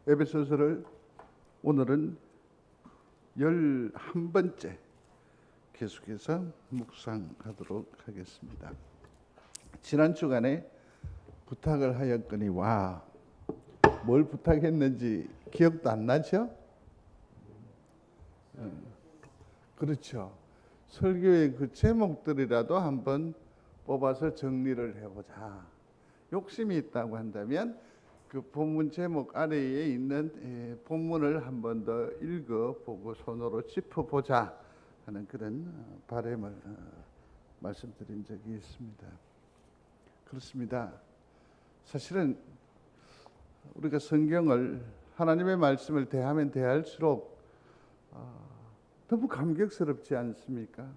에베소서를 오늘은 11번째 계속해서 묵상하도록 하겠습니다. 지난 주간에 부탁을 하였거니와 뭘 부탁했는지 기억도 안 나죠? 그렇죠. 설교의 그 제목들이라도 한번 뽑아서 정리를 해보자. 욕심이 있다고 한다면 그 본문 제목 아래에 있는 본문을 한 번 더 읽어보고 손으로 짚어보자 하는 그런 바람을 말씀드린 적이 있습니다. 그렇습니다. 사실은 우리가 성경을, 하나님의 말씀을 대하면 대할수록 너무 감격스럽지 않습니까?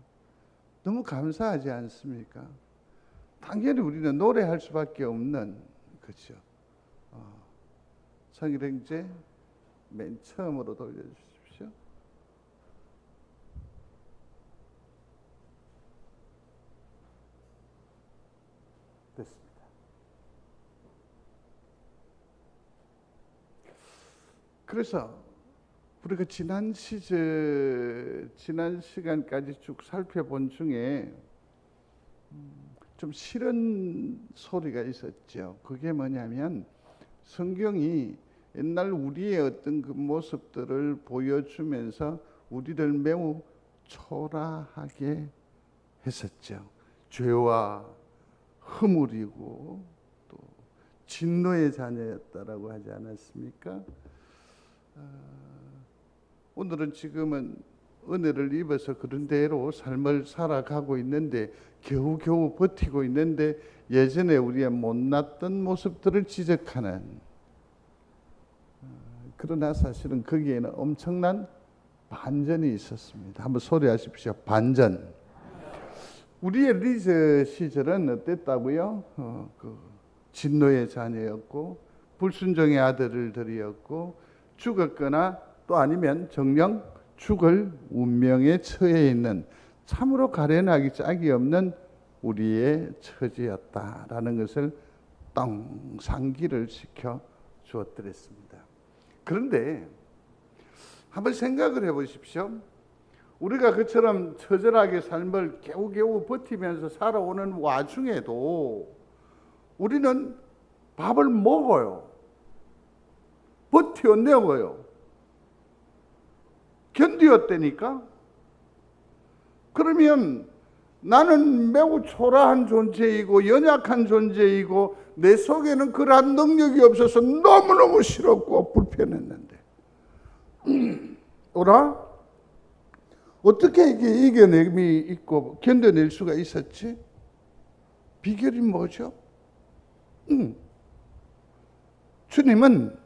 너무 감사하지 않습니까? 당연히 우리는 노래할 수밖에 없는, 그렇죠. 창일행제 맨 처음으로 돌려주십시오. 됐습니다. 그래서 우리가 지난 시간까지 쭉 살펴본 중에 좀 싫은 소리가 있었죠. 그게 뭐냐면 성경이 옛날 우리의 어떤 그 모습들을 보여주면서 우리를 매우 초라하게 했었죠. 죄와 허물이고 또 진노의 자녀였다라고 하지 않았습니까? 오늘은 지금은 은혜를 입어서 그런 대로 삶을 살아가고 있는데 겨우겨우 버티고 있는데 예전에 우리의 못났던 모습들을 지적하는, 그러나 사실은 거기에는 엄청난 반전이 있었습니다. 한번 소리하십시오. 반전. 우리의 리저 시절은 어땠다고요? 진노의 자녀였고 불순종의 아들들이었고 죽었거나 또 아니면 정령 죽을 운명에 처해 있는 참으로 가련하기 짝이 없는 우리의 처지였다라는 것을 상기를 시켜 주었더랬습니다. 그런데 한번 생각을 해보십시오. 우리가 그처럼 처절하게 삶을 겨우겨우 버티면서 살아오는 와중에도 우리는 밥을 먹어요. 버텨내어요. 견디었다니까? 그러면 나는 매우 초라한 존재이고 연약한 존재이고 내 속에는 그러한 능력이 없어서 너무너무 싫었고 불편했는데 어떻게 이게 이겨냄이 있고 견뎌낼 수가 있었지? 비결이 뭐죠? 주님은,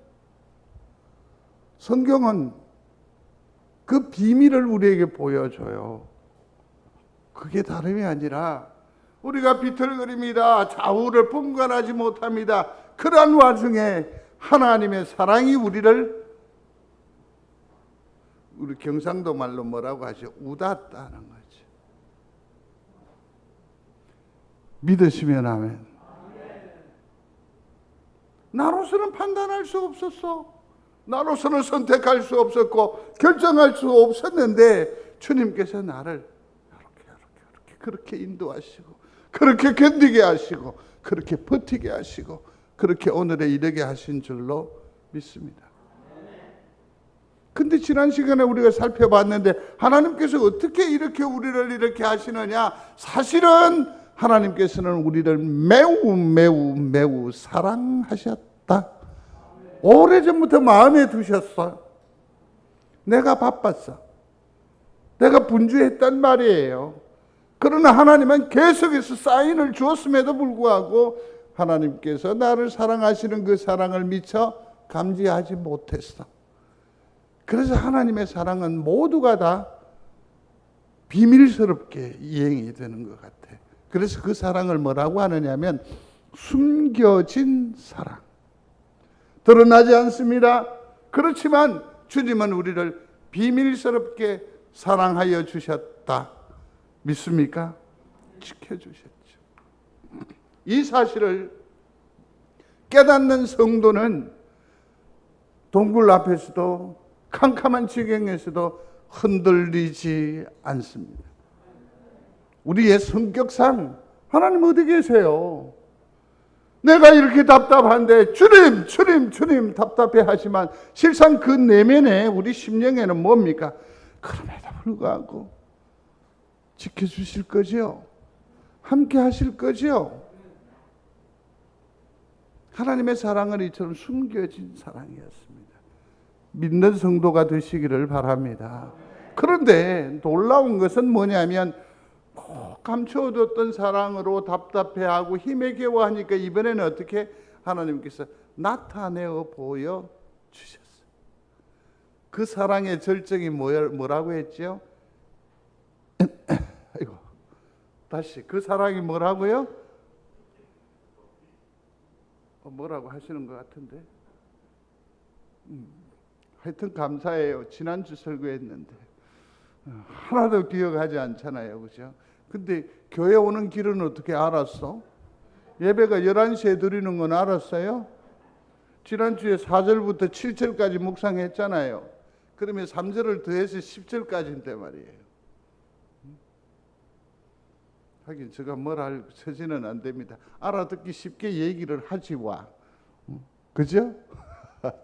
성경은 그 비밀을 우리에게 보여줘요. 그게 다름이 아니라 우리가 비틀거립니다. 좌우를 분간하지 못합니다. 그러한 와중에 하나님의 사랑이 우리 경상도 말로 뭐라고 하죠? 우닿다는 거죠. 믿으시면 아멘. 나로서는 판단할 수 없었어. 나로서는 선택할 수 없었고 결정할 수 없었는데 주님께서 나를 이렇게 그렇게 인도하시고 그렇게 견디게 하시고 그렇게 버티게 하시고 그렇게 오늘에 이르게 하신 줄로 믿습니다. 근데 지난 시간에 우리가 살펴봤는데 하나님께서 어떻게 이렇게 우리를 이렇게 하시느냐? 사실은 하나님께서는 우리를 매우 사랑하셨다. 오래전부터 마음에 두셨어. 내가 바빴어. 내가 분주했단 말이에요. 그러나 하나님은 계속해서 사인을 주었음에도 불구하고 하나님께서 나를 사랑하시는 그 사랑을 미처 감지하지 못했어. 그래서 하나님의 사랑은 모두가 다 비밀스럽게 이행이 되는 것 같아. 그래서 그 사랑을 뭐라고 하느냐면 숨겨진 사랑. 드러나지 않습니다. 그렇지만 주님은 우리를 비밀스럽게 사랑하여 주셨다. 믿습니까? 지켜주셨죠. 이 사실을 깨닫는 성도는 동굴 앞에서도 캄캄한 지경에서도 흔들리지 않습니다. 우리의 성격상 하나님 어디 계세요? 내가 이렇게 답답한데 주님 답답해 하지만 실상 그 내면에 우리 심령에는 뭡니까? 그럼에도 불구하고 지켜주실 거지요? 함께 하실 거지요? 하나님의 사랑은 이처럼 숨겨진 사랑이었습니다. 믿는 성도가 되시기를 바랍니다. 그런데 놀라운 것은 뭐냐면 감춰뒀던 사랑으로 답답해하고 힘에 겨워하니까 이번에는 어떻게 하나님께서 나타내어 보여 주셨어요. 그 사랑의 절정이 뭐라고 했죠? 아이고, 다시 그 사랑이 뭐라고요? 뭐라고 하시는 것 같은데 하여튼 감사해요. 지난주 설교했는데 하나도 기억하지 않잖아요, 그죠? 근데 교회 오는 길은 어떻게 알았어? 예배가 11시에 드리는 건 알았어요? 지난주에 4절부터 7절까지 묵상했잖아요. 그러면 3절을 더해서 10절까지인데 말이에요. 하긴 제가 뭘 서지는 안 됩니다. 알아듣기 쉽게 얘기를 하지 와. 그죠?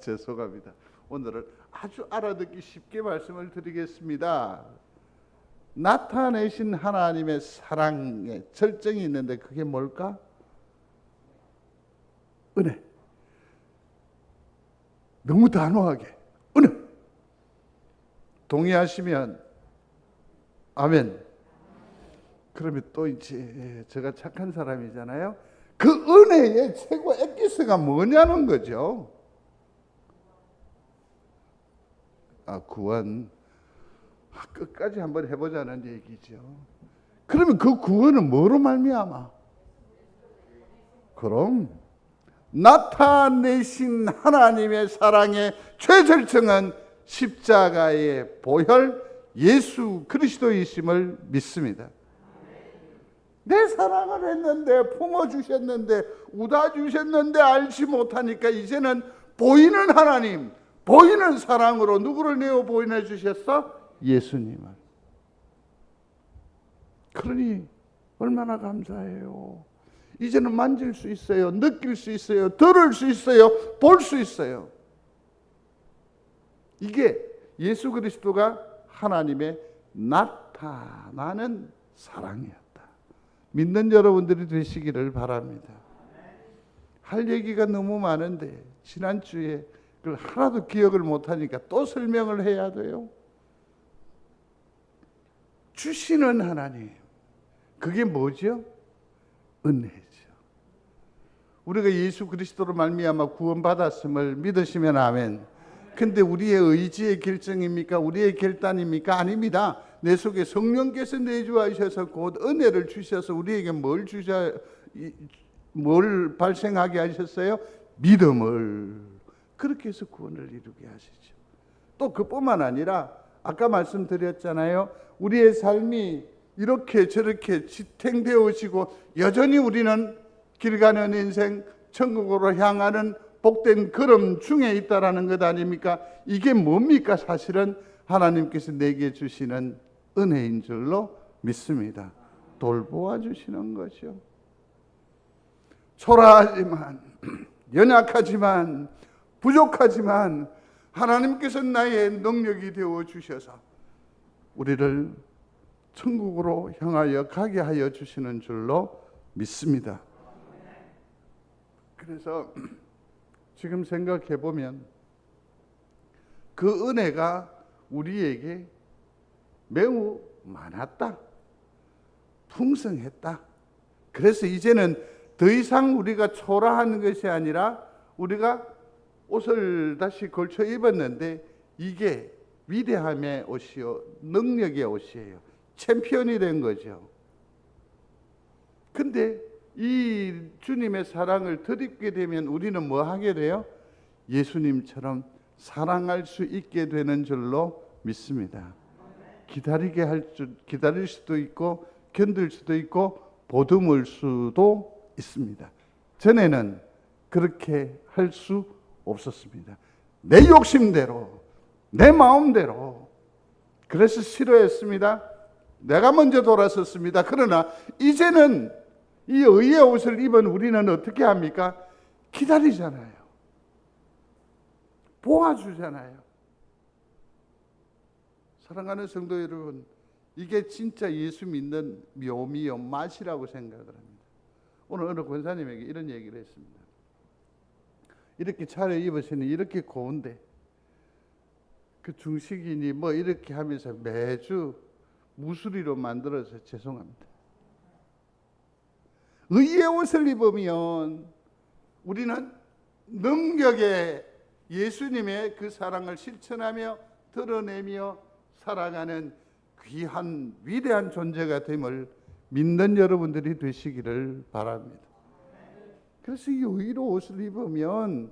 죄송합니다. 오늘은 아주 알아듣기 쉽게 말씀을 드리겠습니다. 나타내신 하나님의 사랑의 절정이 있는데 그게 뭘까? 은혜. 너무 단호하게 은혜. 동의하시면 아멘. 그러면 또 이제 제가 착한 사람이잖아요. 그 은혜의 최고 엑기스가 뭐냐는 거죠. 구원. 끝까지 한번 해보자는 얘기죠. 그러면 그 구원은 뭐로 말미암아? 그럼 나타내신 하나님의 사랑의 최절정은 십자가의 보혈 예수 그리스도이심을 믿습니다. 내 사랑을 했는데 품어주셨는데 웃어주셨는데 알지 못하니까 이제는 보이는 하나님, 보이는 사랑으로 누구를 내어 보이내 주셨어? 예수님을. 그러니 얼마나 감사해요. 이제는 만질 수 있어요. 느낄 수 있어요. 들을 수 있어요. 볼 수 있어요. 이게 예수 그리스도가 하나님의 나타나는 사랑이었다. 믿는 여러분들이 되시기를 바랍니다. 할 얘기가 너무 많은데 지난주에 그걸 하나도 기억을 못하니까 또 설명을 해야 돼요. 주시는 하나님, 그게 뭐죠? 은혜죠. 우리가 예수 그리스도로 말미암아 구원받았음을 믿으시면 아멘. 근데 우리의 의지의 결정입니까? 우리의 결단입니까? 아닙니다. 내 속에 성령께서 내주하셔서 곧 은혜를 주셔서 우리에게 뭘 발생하게 하셨어요? 믿음을. 그렇게 해서 구원을 이루게 하시죠. 또 그뿐만 아니라 아까 말씀드렸잖아요. 우리의 삶이 이렇게 저렇게 지탱되어지고 여전히 우리는 길 가는 인생 천국으로 향하는 복된 걸음 중에 있다라는 것 아닙니까? 이게 뭡니까? 사실은 하나님께서 내게 주시는 은혜인 줄로 믿습니다. 돌보아 주시는 거죠. 초라하지만 연약하지만 부족하지만 하나님께서 나의 능력이 되어 주셔서 우리를 천국으로 향하여 가게 하여 주시는 줄로 믿습니다. 그래서 지금 생각해 보면 그 은혜가 우리에게 매우 많았다. 풍성했다. 그래서 이제는 더 이상 우리가 초라한 것이 아니라 우리가 옷을 다시 걸쳐 입었는데 이게 위대함의 옷이요, 능력의 옷이에요. 챔피언이 된 거죠. 근데 이 주님의 사랑을 덧입게 되면 우리는 뭐 하게 돼요? 예수님처럼 사랑할 수 있게 되는 줄로 믿습니다. 기다릴 수도 있고 견딜 수도 있고 보듬을 수도 있습니다. 전에는 그렇게 할 수 없었습니다. 내 욕심대로, 내 마음대로. 그래서 싫어했습니다. 내가 먼저 돌아섰습니다. 그러나 이제는 이 의의 옷을 입은 우리는 어떻게 합니까? 기다리잖아요. 보아주잖아요. 사랑하는 성도 여러분, 이게 진짜 예수 믿는 묘미요 맛이라고 생각을 합니다. 오늘 어느 권사님에게 이런 얘기를 했습니다. 이렇게 차려입으시니 이렇게 고운데 그 중식이니 뭐 이렇게 하면서 매주 무수리로 만들어서 죄송합니다. 의의 옷을 입으면 우리는 능력의 예수님의 그 사랑을 실천하며 드러내며 살아가는 귀한 위대한 존재가 됨을 믿는 여러분들이 되시기를 바랍니다. 그래서 이 의로 옷을 입으면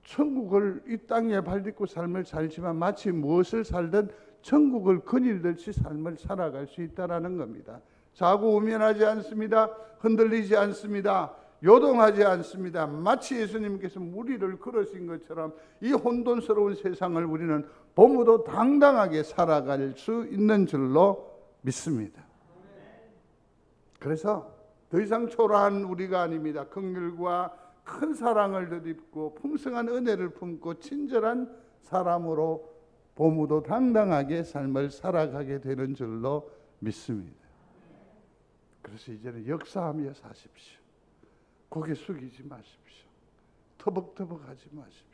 천국을 이 땅에 발딛고 삶을 살지만 마치 무엇을 살든 천국을 거닐듯이 삶을 살아갈 수 있다는 겁니다. 좌고우면하지 않습니다. 흔들리지 않습니다. 요동하지 않습니다. 마치 예수님께서 무리를 걸으신 것처럼 이 혼돈스러운 세상을 우리는 보무도 당당하게 살아갈 수 있는 줄로 믿습니다. 그래서 더 이상 초라한 우리가 아닙니다. 긍휼과 큰 사랑을 덧입고 풍성한 은혜를 품고 친절한 사람으로 보무도 당당하게 삶을 살아가게 되는 줄로 믿습니다. 그래서 이제는 역사하며 사십시오. 고개 숙이지 마십시오. 터벅터벅하지 마십시오.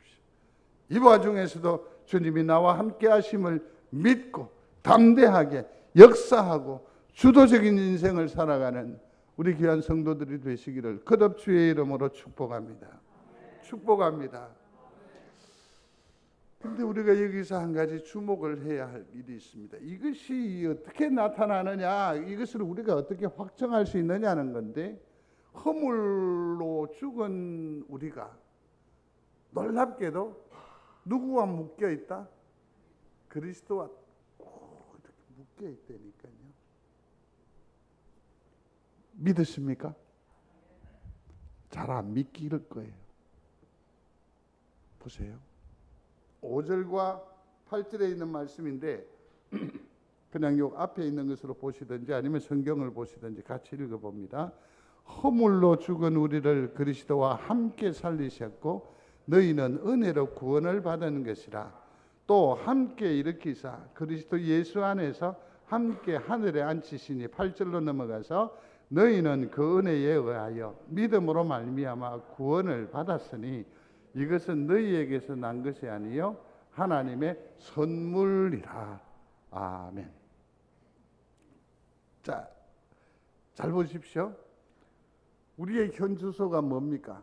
이 와중에서도 주님이 나와 함께 하심을 믿고 담대하게 역사하고 주도적인 인생을 살아가는 우리 귀한 성도들이 되시기를 거듭 주의 이름으로 축복합니다. 축복합니다. 그런데 우리가 여기서 한 가지 주목을 해야 할 일이 있습니다. 이것이 어떻게 나타나느냐, 이것을 우리가 어떻게 확정할 수 있느냐는 건데, 허물로 죽은 우리가 놀랍게도 누구와 묶여 있다? 그리스도와 이렇게 묶여 있다니까요. 믿으십니까? 잘 안 믿길 거예요. 보세요. 5절과 8절에 있는 말씀인데 그냥 요 앞에 있는 것으로 보시든지 아니면 성경을 보시든지 같이 읽어봅니다. 허물로 죽은 우리를 그리스도와 함께 살리셨고 너희는 은혜로 구원을 받은 것이라. 또 함께 일으키사 그리스도 예수 안에서 함께 하늘에 앉히시니 8절로 넘어가서 너희는 그 은혜에 의하여 믿음으로 말미암아 구원을 받았으니 이것은 너희에게서 난 것이 아니요 하나님의 선물이라. 아멘. 자, 잘 보십시오. 우리의 현 주소가 뭡니까?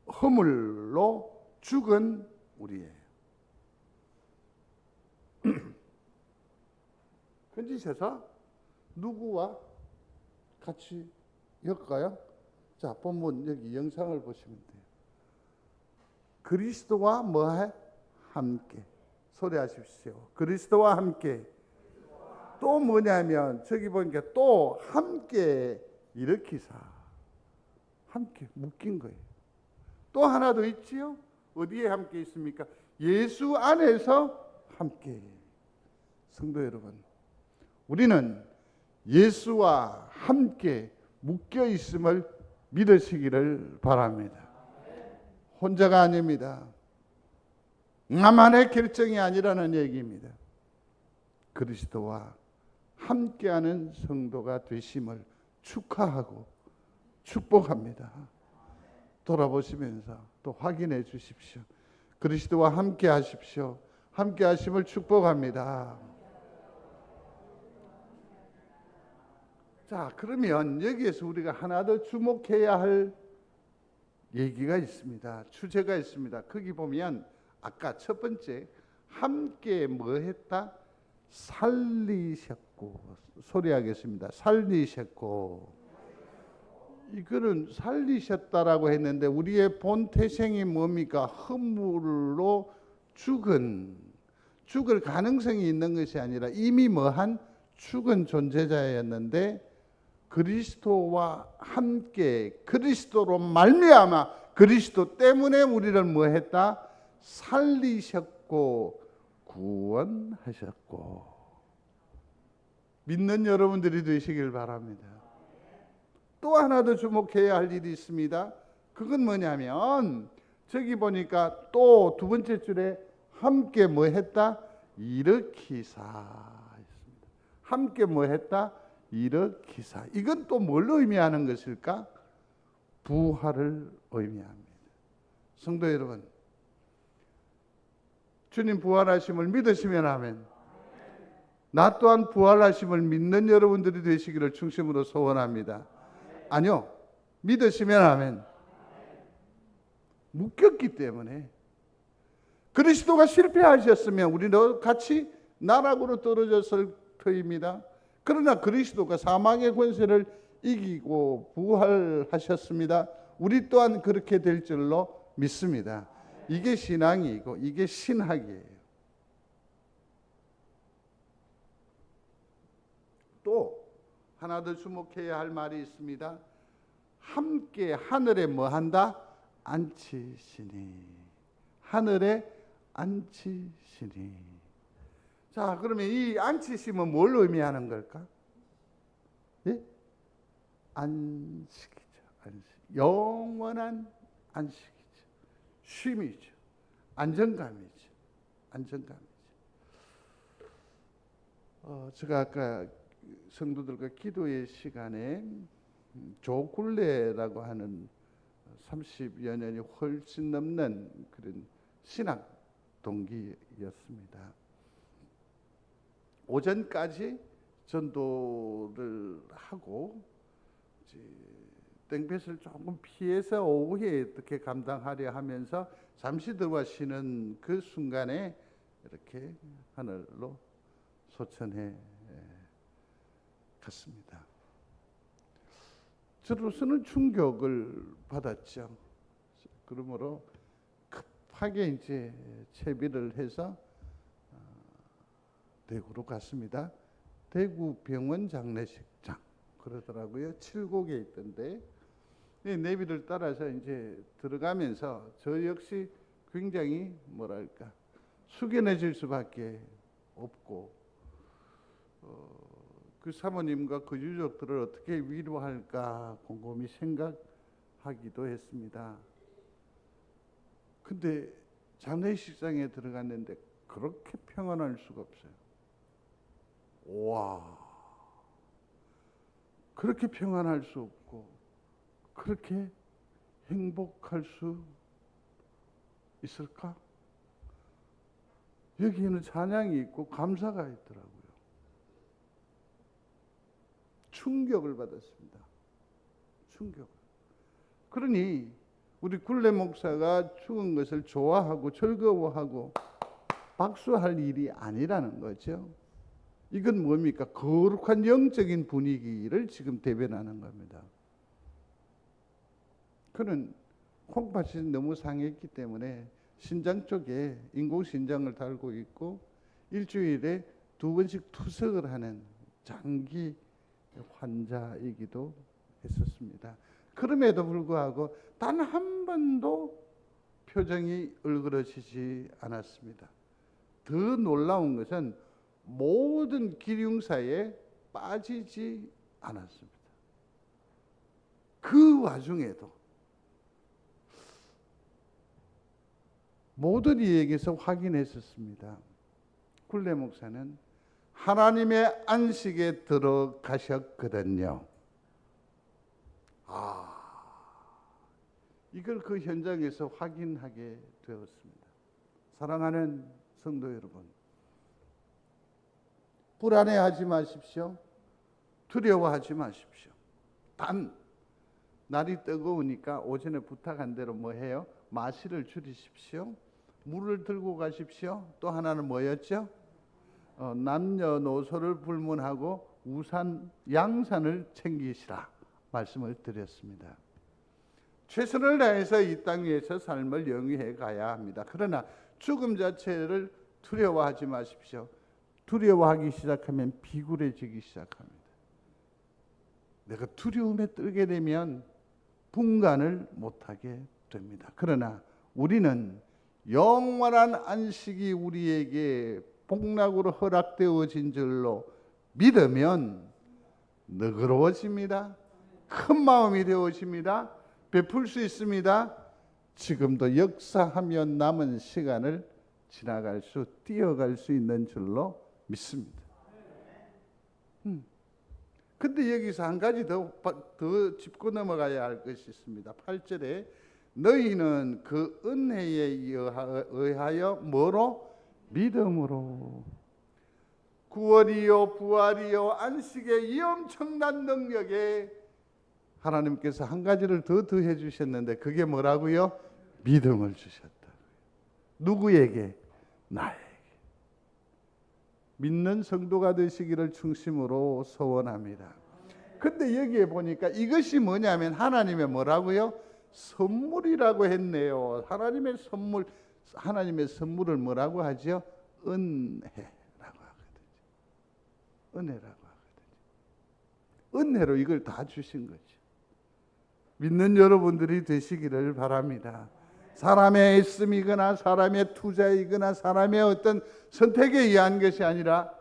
허물로 죽은 우리예요. 건지셔서 누구와 같이 엮어요? 자, 본문 여기 영상을 보시면 돼요. 그리스도와 뭐해? 함께. 소리하십시오. 그리스도와 함께. 또 뭐냐면 저기 보니까 또 함께 일으키사. 함께 묶인 거예요. 또 하나 더 있지요? 어디에 함께 있습니까? 예수 안에서 함께. 성도 여러분, 우리는 예수와 함께 묶여 있음을 믿으시기를 바랍니다. 혼자가 아닙니다. 나만의 결정이 아니라는 얘기입니다. 그리스도와 함께하는 성도가 되심을 축하하고 축복합니다. 돌아보시면서 또 확인해 주십시오. 그리스도와 함께 하십시오. 함께 하심을 축복합니다. 자, 그러면 여기에서 우리가 하나 더 주목해야 할 얘기가 있습니다. 주제가 있습니다. 거기 보면 아까 첫 번째 함께 뭐 했다? 살리셨고. 소리하겠습니다. 살리셨고. 이거는 살리셨다라고 했는데 우리의 본 태생이 뭡니까? 허물로 죽을 가능성이 있는 것이 아니라 이미 뭐한 죽은 존재자였는데 그리스도와 함께 그리스도로 말미암아 그리스도 때문에 우리를 뭐 했다? 살리셨고 구원하셨고. 믿는 여러분들이 되시길 바랍니다. 또 하나 더 주목해야 할 일이 있습니다. 그건 뭐냐면 저기 보니까 또 두 번째 줄에 함께 뭐 했다? 일으키사 있습니다. 함께 뭐 했다? 일으키사. 이건 또 뭘 의미하는 것일까? 부활을 의미합니다. 성도 여러분, 주님 부활하심을 믿으시면 아멘. 나 또한 부활하심을 믿는 여러분들이 되시기를 중심으로 소원합니다. 아니요, 믿으시면 아멘. 묶였기 때문에. 그리스도가 실패하셨으면 우리도 같이 나락으로 떨어졌을 터입니다. 그러나 그리스도가 사망의 권세를 이기고 부활하셨습니다. 우리 또한 그렇게 될 줄로 믿습니다. 이게 신앙이고 이게 신학이에요. 또 하나 더 주목해야 할 말이 있습니다. 함께 하늘에 뭐 한다? 앉히시니. 하늘에 앉히시니. 자, 그러면 이 앉히심은 뭘 의미하는 걸까? 예? 안식이죠. 안식. 영원한 안식이죠. 쉼이죠. 안정감이죠. 안정감이죠. 제가 아까 성도들과 기도의 시간에 조굴레라고 하는 30여 년이 훨씬 넘는 그런 신학 동기였습니다. 오전까지 전도를 하고 땡볕을 조금 피해서 오후에 어떻게 감당하려 하면서 잠시 들어와 쉬는 그 순간에 이렇게 하늘로 소천해 갔습니다. 저로서는 충격을 받았죠. 그러므로 급하게 이제 채비를 해서 대구로 갔습니다. 대구 병원 장례식장 그러더라고요. 칠곡에 있던데 내비를 따라서 이제 들어가면서 저 역시 굉장히 뭐랄까 숙연해질 수밖에 없고 그 사모님과 그 유족들을 어떻게 위로할까 곰곰이 생각하기도 했습니다. 근데 장례식장에 들어갔는데 그렇게 평안할 수가 없어요. 와, 그렇게 평안할 수 없고 그렇게 행복할 수 있을까? 여기에는 찬양이 있고 감사가 있더라고요. 충격을 받았습니다. 충격. 그러니 우리 굴레 목사가 죽은 것을 좋아하고 즐거워하고 박수할 일이 아니라는 거죠. 이건 뭡니까? 거룩한 영적인 분위기를 지금 대변하는 겁니다. 그는 콩팥이 너무 상했기 때문에 신장 쪽에 인공신장을 달고 있고 일주일에 2번씩 투석을 하는 장기 환자이기도 했었습니다. 그럼에도 불구하고 단 한 번도 표정이 얼그러지지 않았습니다. 더 놀라운 것은 모든 기륭사에 빠지지 않았습니다. 그 와중에도 모든 이에게서 확인했었습니다. 굴레 목사는 하나님의 안식에 들어가셨거든요. 이걸 그 현장에서 확인하게 되었습니다. 사랑하는 성도 여러분, 불안해하지 마십시오. 두려워하지 마십시오. 단 날이 뜨거우니까 오전에 부탁한 대로 뭐 해요? 마실을 줄이십시오. 물을 들고 가십시오. 또 하나는 뭐였죠? 남녀노소를 불문하고 우산, 양산을 챙기시라 말씀을 드렸습니다. 최선을 다해서 이 땅 위에서 삶을 영위해 가야 합니다. 그러나 죽음 자체를 두려워하지 마십시오. 두려워하기 시작하면 비굴해지기 시작합니다. 내가 두려움에 떨게 되면 분간을 못하게 됩니다. 그러나 우리는 영원한 안식이 우리에게 복락으로 허락되어진 줄로 믿으면 너그러워집니다. 큰 마음이 되어집니다. 베풀 수 있습니다. 지금도 역사하며 남은 시간을 뛰어갈 수 있는 줄로 믿습니다. 근데 여기서 한 가지 더 짚고 넘어가야 할 것이 있습니다. 8절에 너희는 그 은혜에 의하여 뭐로? 믿음으로. 구원이요 부활이요 안식의 이 엄청난 능력에 하나님께서 한 가지를 더 더해 주셨는데 그게 뭐라고요? 믿음을 주셨다. 누구에게? 나에게. 믿는 성도가 되시기를 중심으로 소원합니다. 근데 여기에 보니까 이것이 뭐냐면 하나님의 뭐라고요? 선물이라고 했네요. 하나님의 선물을 뭐라고 하죠? 은혜라고 하거든요. 은혜라고 하거든요. 은혜로 이걸 다 주신 거죠. 믿는 여러분들이 되시기를 바랍니다. 사람의 애씀이거나 사람의 투자이거나 사람의 어떤 선택에 의한 것이 아니라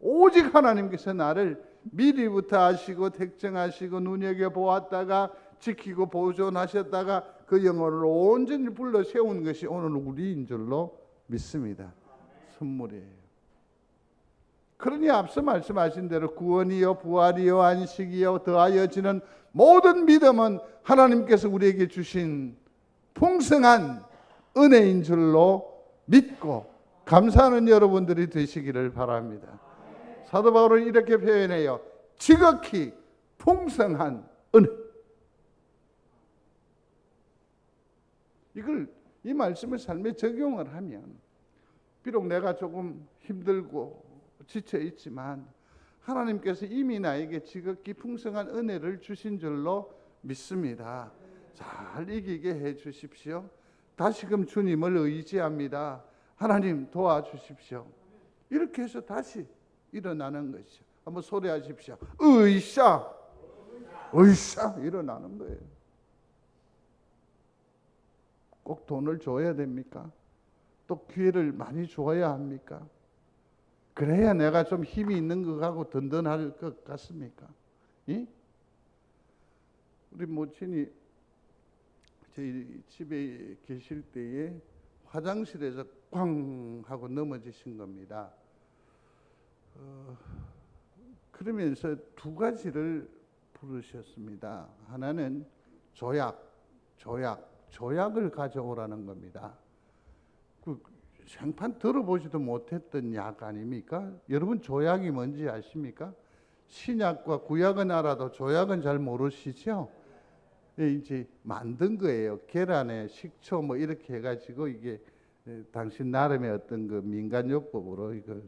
오직 하나님께서 나를 미리부터 아시고 택정하시고 눈여겨보았다가 지키고 보존하셨다가 그 영혼을 온전히 불러 세운 것이 오늘 우리인 줄로 믿습니다. 선물이에요. 그러니 앞서 말씀하신 대로 구원이요 부활이요 안식이요 더하여지는 모든 믿음은 하나님께서 우리에게 주신 풍성한 은혜인 줄로 믿고 감사하는 여러분들이 되시기를 바랍니다. 사도 바울은 이렇게 표현해요. 지극히 풍성한 은혜. 이 말씀을 삶에 적용을 하면 비록 내가 조금 힘들고 지쳐 있지만 하나님께서 이미 나에게 지극히 풍성한 은혜를 주신 줄로 믿습니다. 잘 이기게 해 주십시오. 다시금 주님을 의지합니다. 하나님 도와주십시오. 이렇게 해서 다시 일어나는 것이죠. 한번 소리하십시오. 으쌰 일어나는 거예요. 꼭 돈을 줘야 됩니까? 또 기회를 많이 줘야 합니까? 그래야 내가 좀 힘이 있는 것 같고 든든할 것 같습니까? 예? 우리 모친이 저희 집에 계실 때에 화장실에서 꽝 하고 넘어지신 겁니다. 그러면서 두 가지를 부르셨습니다. 하나는 조약을 가져오라는 겁니다. 그 생판 들어보지도 못했던 약 아닙니까? 여러분 조약이 뭔지 아십니까? 신약과 구약은 알아도 조약은 잘 모르시죠? 이제 만든 거예요. 계란에 식초 뭐 이렇게 해가지고 이게 당신 나름의 어떤 그 민간요법으로 이걸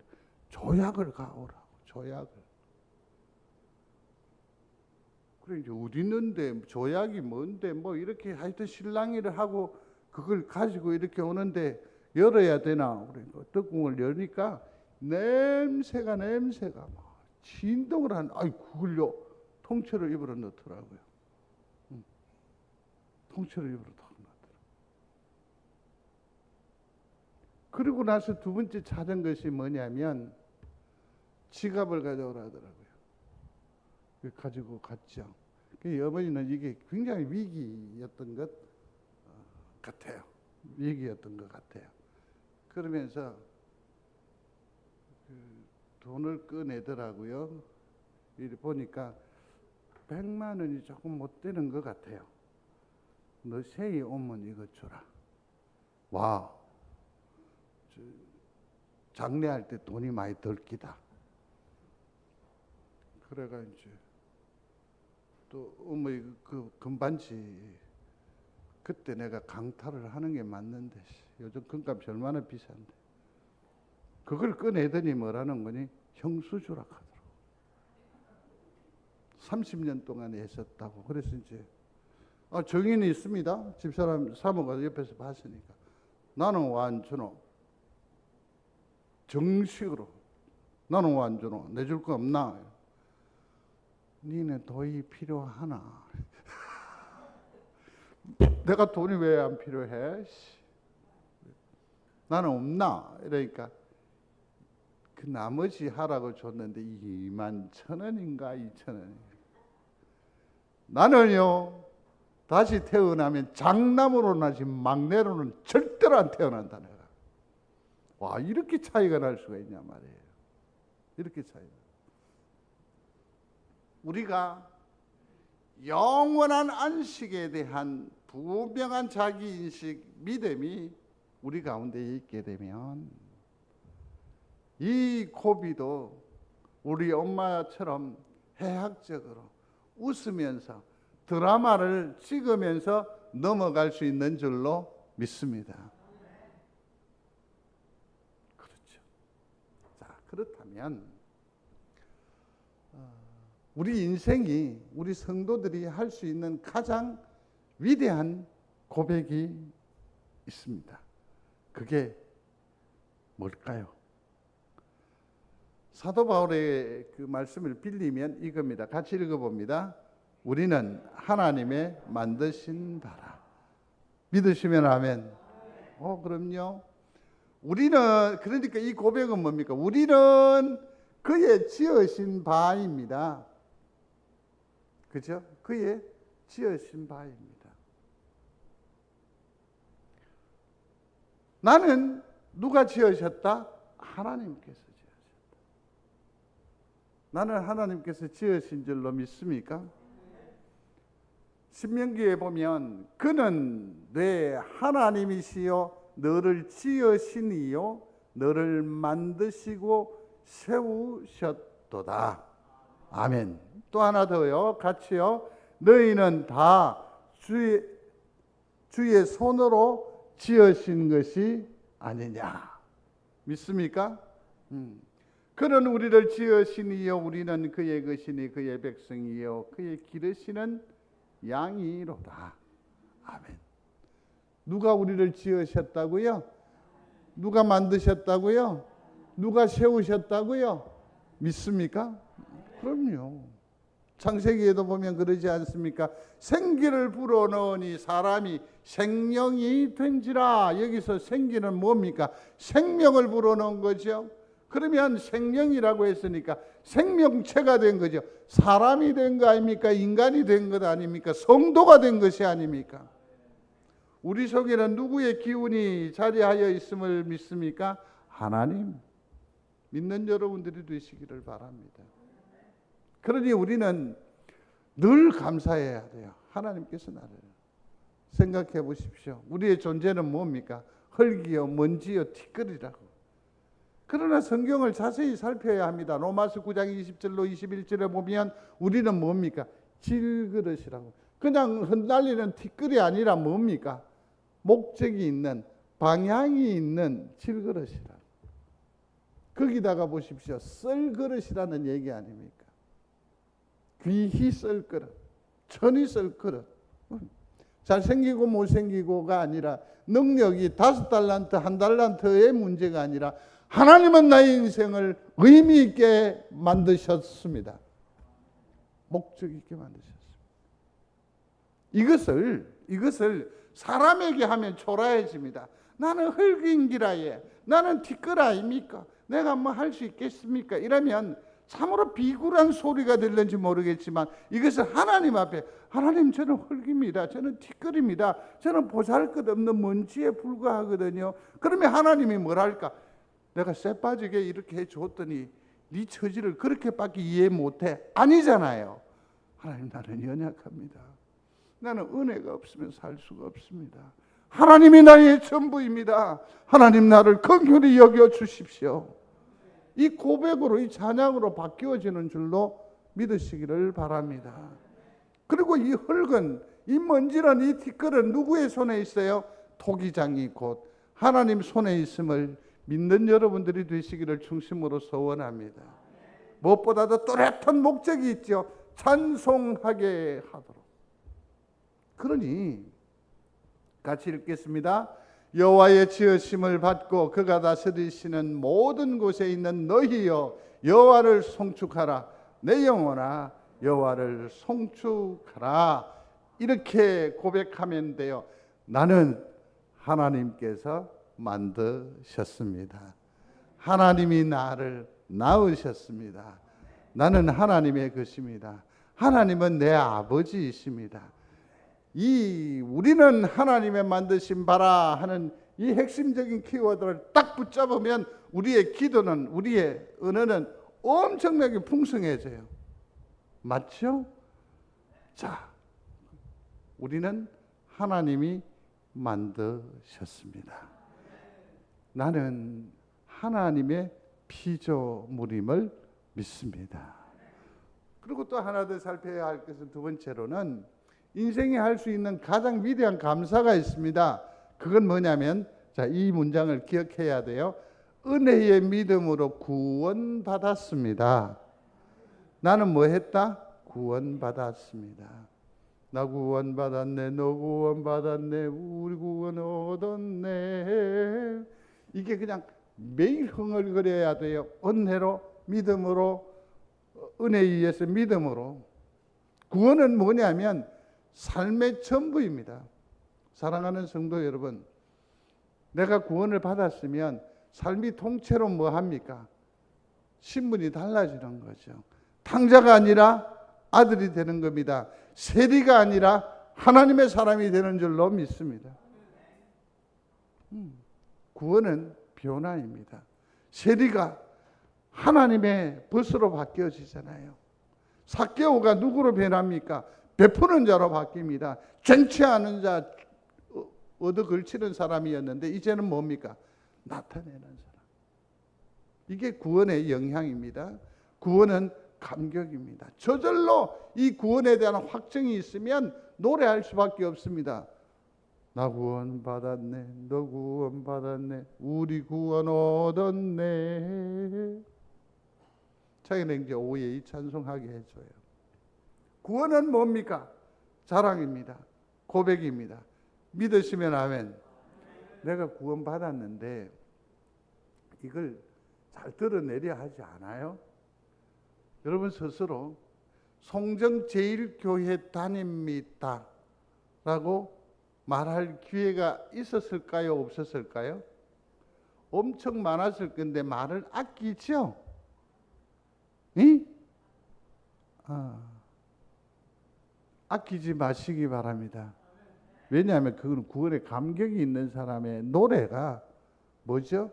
조약을 가오라고 조약을. 그래 이제 어디 있는데 조약이 뭔데 뭐 이렇게 하여튼 실랑이를 하고 그걸 가지고 이렇게 오는데 열어야 되나? 그러니까 떡궁을 여니까 냄새가 막 진동을 그걸요 통째로 입으로 넣더라고요. 통째로 입으로 딱 넣더라고요. 그리고 나서 두 번째 찾은 것이 뭐냐면 지갑을 가져오라 하더라고요. 가지고 갔죠. 어머니는 이게 굉장히 위기였던 것 같아요. 위기였던 것 같아요. 그러면서 돈을 꺼내더라고요. 이리 보니까 100만 원이 조금 못 되는 것 같아요. 너 새해 오면 이거 주라. 와, 장례할 때 돈이 많이 들 기다. 그래가 이제 또 어머니 그 금반지 그때 내가 강탈을 하는 게 맞는데 요즘 금값이 얼마나 비싼데 그걸 꺼내더니 뭐라는 거니? 형수주라 하더라고. 30년 동안 했었다고. 그래서 이제 정인이 있습니다. 집사람 사모가 옆에서 봤으니까 나는 완주노 정식으로 나는 완주노 내줄 거 없나? 니네 돈이 필요하나? 내가 돈이 왜 안 필요해? 나는 없나? 이러니까 그 나머지 하라고 줬는데 21,000원인가 2,000원인가. 나는요 다시 태어나면 장남으로 나지 막내로는 절대로 안 태어난다. 내가 와, 이렇게 차이가 날 수가 있냐 말이에요. 이렇게 차이가. 우리가 영원한 안식에 대한 분명한 자기인식, 믿음이 우리 가운데 있게 되면 이 고비도 우리 엄마처럼 해학적으로 웃으면서 드라마를 찍으면서 넘어갈 수 있는 줄로 믿습니다. 그렇죠. 자, 그렇다면 우리 인생이, 우리 성도들이 할 수 있는 가장 위대한 고백이 있습니다. 그게 뭘까요? 사도 바울의 그 말씀을 빌리면 이겁니다. 같이 읽어봅니다. 우리는 하나님의 만드신 바라. 믿으시면 아멘. 그럼요. 우리는, 그러니까 이 고백은 뭡니까? 우리는 그의 지으신 바입니다. 그죠? 그의 지으신 바입니다. 나는 누가 지으셨다? 하나님께서 지으셨다. 나는 하나님께서 지으신 줄로 믿습니까? 신명기에 보면 그는 내 하나님이시요 너를 지으시니요 너를 만드시고 세우셨도다. 아멘. 또 하나 더요. 같이요. 너희는 다 주의 손으로 지으신 것이 아니냐. 믿습니까? 그는 우리를 지으시니요 우리는 그의 것이니 그의 백성이요 그의 기르시는 양이로다. 아멘. 누가 우리를 지으셨다고요? 누가 만드셨다고요? 누가 세우셨다고요? 믿습니까? 그럼요. 창세기에도 보면 그러지 않습니까? 생기를 불어넣으니 사람이 생명이 된지라. 여기서 생기는 뭡니까? 생명을 불어넣은 거죠. 그러면 생명이라고 했으니까 생명체가 된 거죠. 사람이 된 거 아닙니까? 인간이 된 것 아닙니까? 성도가 된 것이 아닙니까? 우리 속에는 누구의 기운이 자리하여 있음을 믿습니까? 하나님. 믿는 여러분들이 되시기를 바랍니다. 그러니 우리는 늘 감사해야 돼요. 하나님께서 나를. 생각해 보십시오. 우리의 존재는 뭡니까? 흙이요, 먼지요, 티끌이라고. 그러나 성경을 자세히 살펴야 합니다. 로마서 9장 20절로 21절에 보면 우리는 뭡니까? 질그릇이라고. 그냥 흩날리는 티끌이 아니라 뭡니까? 목적이 있는, 방향이 있는 질그릇이라. 거기다가 보십시오. 썰그릇이라는 얘기 아닙니까? 귀히 썰 그릇, 천히 썰 그릇. 잘생기고 못생기고가 아니라 능력이 5달란트, 1달란트의 문제가 아니라 하나님은 나의 인생을 의미 있게 만드셨습니다. 목적 있게 만드셨습니다. 이것을 사람에게 하면 초라해집니다. 나는 흙인기라예, 나는 티끌 아닙니까? 내가 뭐 할 수 있겠습니까? 이러면 참으로 비굴한 소리가 들는지 모르겠지만 이것을 하나님 앞에, 하나님 저는 흙입니다. 저는 티끌입니다. 저는 보잘것없는 먼지에 불과하거든요. 그러면 하나님이 뭐랄까? 내가 쇠 빠지게 이렇게 해줬더니 네 처지를 그렇게밖에 이해 못해. 아니잖아요. 하나님, 나는 연약합니다. 나는 은혜가 없으면 살 수가 없습니다. 하나님이 나의 전부입니다. 하나님, 나를 긍휼히 여겨 주십시오. 이 고백으로, 이 찬양으로 바뀌어지는 줄로 믿으시기를 바랍니다. 그리고 이 흙은, 이 먼지는, 이 티끌은 누구의 손에 있어요? 토기장이 곧 하나님 손에 있음을 믿는 여러분들이 되시기를 중심으로 소원합니다. 무엇보다도 또렷한 목적이 있죠. 찬송하게 하도록. 그러니 같이 읽겠습니다. 여호와의 지으심을 받고 그가 다스리시는 모든 곳에 있는 너희여 여호와를 송축하라. 내 영혼아 여호와를 송축하라. 이렇게 고백하면 돼요. 나는 하나님께서 만드셨습니다. 하나님이 나를 낳으셨습니다. 나는 하나님의 것입니다. 하나님은 내 아버지이십니다. 우리는 하나님의 만드신 바라 하는 이 핵심적인 키워드를 딱 붙잡으면 우리의 기도는, 우리의 은혜는 엄청나게 풍성해져요. 맞죠? 자, 우리는 하나님이 만드셨습니다. 나는 하나님의 피조물임을 믿습니다. 그리고 또 하나 더 살펴야 할 것은 두 번째로는 인생이 할 수 있는 가장 위대한 감사가 있습니다. 그건 뭐냐면, 자, 이 문장을 기억해야 돼요. 은혜의 믿음으로 구원받았습니다. 나는 뭐 했다? 구원받았습니다. 나 구원받았네, 너 구원받았네, 우리 구원 얻었네. 이게 그냥 매일 흥얼거려야 돼요. 은혜로, 믿음으로, 은혜에 의해서 믿음으로. 구원은 뭐냐면 삶의 전부입니다. 사랑하는 성도 여러분, 내가 구원을 받았으면 삶이 통째로 뭐 합니까? 신분이 달라지는 거죠. 탕자가 아니라 아들이 되는 겁니다. 세리가 아니라 하나님의 사람이 되는 줄로 믿습니다. 구원은 변화입니다. 세리가 하나님의 벗으로 바뀌어지잖아요. 삭개오가 누구로 변합니까? 베푸는 자로 바뀝니다. 쟁취하는 자, 얻어 걸치는 사람이었는데 이제는 뭡니까? 나타내는 사람. 이게 구원의 영향입니다. 구원은 감격입니다. 저절로 이 구원에 대한 확증이 있으면 노래할 수밖에 없습니다. 나 구원 받았네, 너 구원 받았네, 우리 구원 얻었네. 자기는 이제 오예의 찬송하게 해줘요. 구원은 뭡니까? 자랑입니다. 고백입니다. 믿으시면 아멘. 내가 구원 받았는데 이걸 잘 드러내려 하지 않아요? 여러분 스스로 송정제일교회 다닙니다 라고 말할 기회가 있었을까요? 없었을까요? 엄청 많았을 건데 말을 아끼죠? 응? 아끼지 마시기 바랍니다. 왜냐하면 그건 구원에 감격이 있는 사람의 노래가 뭐죠?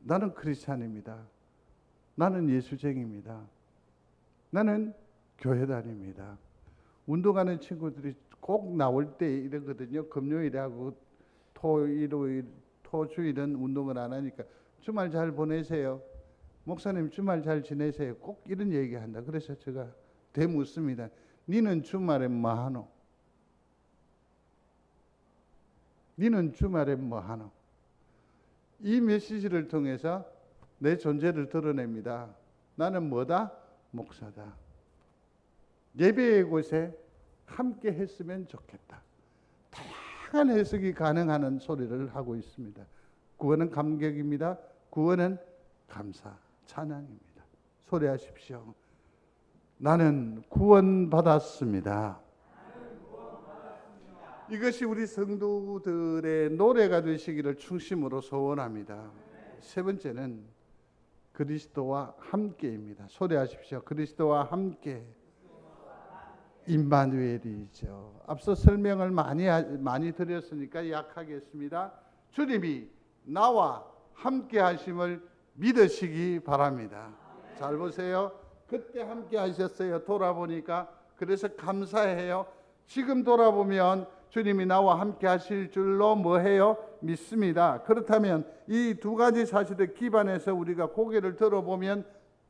나는 크리스찬입니다. 나는 예수쟁입니다. 나는 교회 다닙니다. 운동하는 친구들이 꼭 나올 때 이러거든요. 금요일에 하고 토주일은 운동을 안 하니까 주말 잘 보내세요. 목사님 주말 잘 지내세요. 꼭 이런 얘기한다. 그래서 제가 되묻습니다. 니는 주말에 뭐 하노? 니는 주말에 뭐 하노? 이 메시지를 통해서 내 존재를 드러냅니다. 나는 뭐다? 목사다. 예배의 곳에 함께 했으면 좋겠다. 다양한 해석이 가능한 소리를 하고 있습니다. 구원은 감격입니다. 구원은 감사, 찬양입니다. 소리하십시오. 나는 구원받았습니다. 이것이 우리 성도들의 노래가 되시기를 충심으로 소원합니다. 세 번째는 그리스도와 함께입니다. 소리하십시오. 그리스도와 함께. 임마누엘이죠. 앞서 설명을 많이 드렸으니까 약하겠습니다. 주님이 나와 함께 하심을 믿으시기 바랍니다. 잘 보세요. 그때 함께 하셨어요. 돌아보니까. 그래서 감사해요. 지금 돌아보면 주님이 나와 함께 하실 줄로 뭐해요? 믿습니다. 그렇다면 이 두 가지 사실을 기반해서 우리가 고개를 들어보면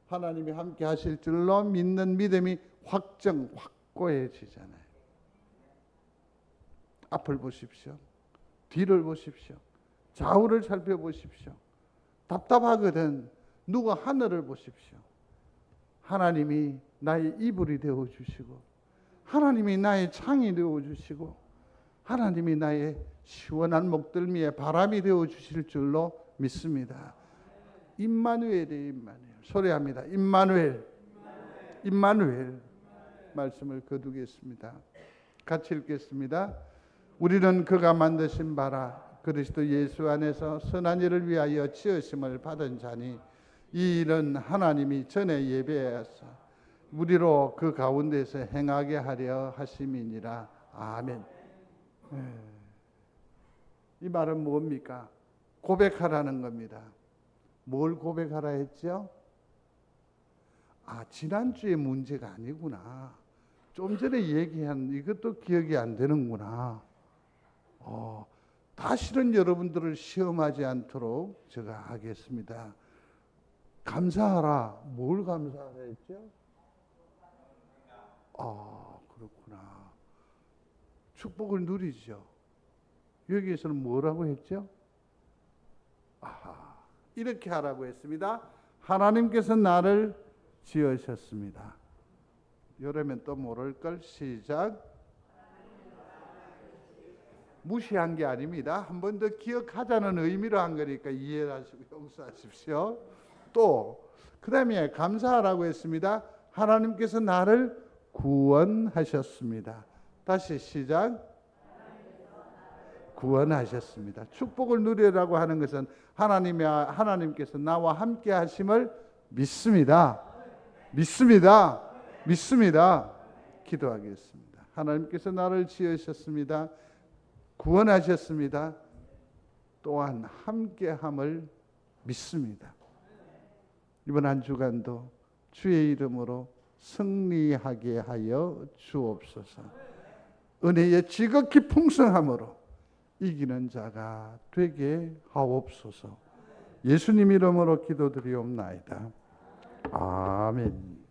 하나님이 함께 하실 줄로 믿는 믿음이 확고해지잖아요. 앞을 보십시오. 뒤를 보십시오. 좌우를 살펴보십시오. 답답하거든. 누가 하늘을 보십시오. 하나님이 나의 이불이 되어주시고 하나님이 나의 창이 되어주시고 하나님이 나의 시원한 목덜미에 바람이 되어주실 줄로 믿습니다. 임마누엘이에요. 임마누엘. 소리합니다. 임마누엘. 임마누엘. 말씀을 거두겠습니다. 같이 읽겠습니다. 우리는 그가 만드신 바라 그리스도 예수 안에서 선한 일을 위하여 지으심을 받은 자니 이 일은 하나님이 전에 예배하사 우리로 그 가운데서 행하게 하려 하심이니라. 아멘. 이 말은 뭡니까? 고백하라는 겁니다. 뭘 고백하라 했죠? 지난주의 문제가 아니구나. 좀 전에 얘기한 이것도 기억이 안 되는구나. 다시는 여러분들을 시험하지 않도록 제가 하겠습니다. 감사하라. 뭘 감사하라 했죠? 그렇구나. 축복을 누리죠. 여기에서는 뭐라고 했죠? 이렇게 하라고 했습니다. 하나님께서 나를 지으셨습니다. 이러면 또 모를 걸. 시작. 무시한 게 아닙니다. 한 번 더 기억하자는 의미로 한 거니까 이해하시고 용서하십시오. 또 그 다음에 감사하라고 했습니다. 하나님께서 나를 구원하셨습니다. 다시 시작. 구원하셨습니다. 축복을 누리라고 하는 것은 하나님께서 나와 함께 하심을 믿습니다. 믿습니다. 믿습니다. 기도하겠습니다. 하나님께서 나를 지으셨습니다. 구원하셨습니다. 또한 함께함을 믿습니다. 이번 한 주간도 주의 이름으로 승리하게 하여 주옵소서. 은혜의 지극히 풍성함으로 이기는 자가 되게 하옵소서. 예수님 이름으로 기도드리옵나이다. 아멘.